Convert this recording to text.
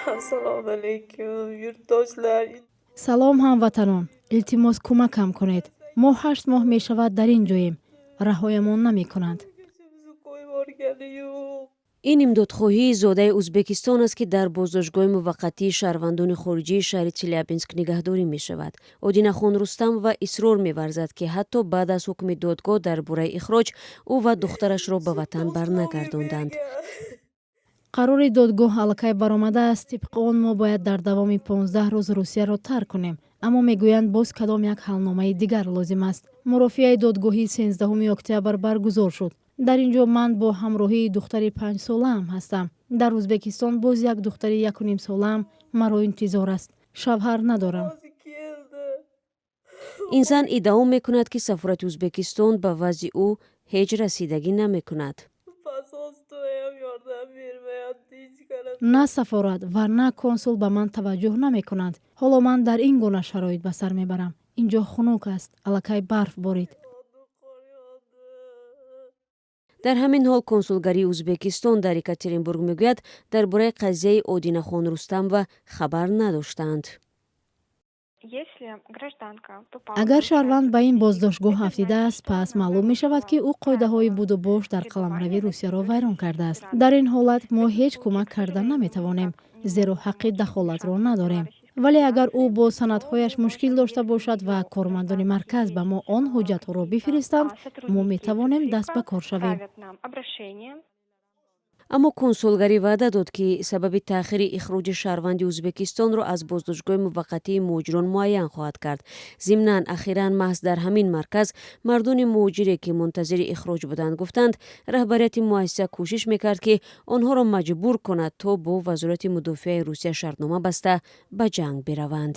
Assalomu alaykum yurtdoshlar. салом ҳамватанон, илтимос кӯмакам кунед. мо 8 моҳ мешавад дар ин ҷоем. раҳоямон намекунанд. Kechimizni qo'yib yuborgani yo'q. ин имдодхоҳии зодаи ӯзбекистон аст ки дар боздоштгоҳи муваққатии шаҳрвандони хориҷии шаҳри челябинск нигаҳдорӣ мешавад. Одинахон Рустамова исрор меварзад ки ҳатто баъд аз ҳукми додгоҳ дар бораи ихроҷ ӯ ва духтарашро ба ватан барнагардонданд. қарори додгоҳ аллакай баромадааст. тибқи он мо бояд дар давоми 15 рӯз русияро тарк кунем. аммо мегӯянд боз кадом як ҳалномаи дигар лозим аст. мурофиаи додгоҳи 13 октябр баргузор шуд. дар ин ҷо ман бо ҳамроҳии духтари 5-солаам ҳастам. дар ӯзбекистон боз як духтари 1.5-солаам маро интизор аст. шавҳар надорам. O'zi keldi. ин зан иддао мекунад ки сафорати ӯзбекистон ба вазъи ӯ ҳеҷ расидагӣ намекунад. Посольство ham yordam bermayapti hech qanaqa. на сафорат ва на консул ба ман таваҷҷӯҳ намекунанд. ҳоло ман дар ин гуна шароит ба сар мебарам. ин ҷо хунук аст. аллакай барф борид. Qor yog'di. дар ҳамин ҳол консулгарии ӯзбекистон дар Екатеринбург мегӯяд дар бораи қазияи Одинахон Рустамова хабар надоштаанд. агар шаҳрванд ба ин боздоштгоҳ афтидааст, пас маълум мешавад ки ӯ қоидаҳои буду бош дар қаламрави русияро вайрон кардааст. дар ин ҳолат мо ҳеҷ кӯмак карда наметавонем, зеро ҳаққи дахолатро надорем. вале агар ӯ бо санадҳояш мушкил дошта бошад ва кормандони марказ ба мо он ҳуҷҷатҳоро бифиристанд, мо метавонем даст ба кор шавем. аммо консулгарӣ ваъда дод ки сабаби таъхири ихроҷи шаҳрванди ӯзбекистонро аз боздоштгоҳи муваққатии муҳоҷирон муайян хоҳад кард. зимнан ахиран маҳз дар ҳамин марказ мардони муҳоҷире ки мунтазири ихроҷ буданд гуфтанд, раҳбарияти муассиса кӯшиш мекард ки онҳоро маҷбур кунад то бо вазорати мудофиаи Русия шартнома баста ба ҷанг бираванд.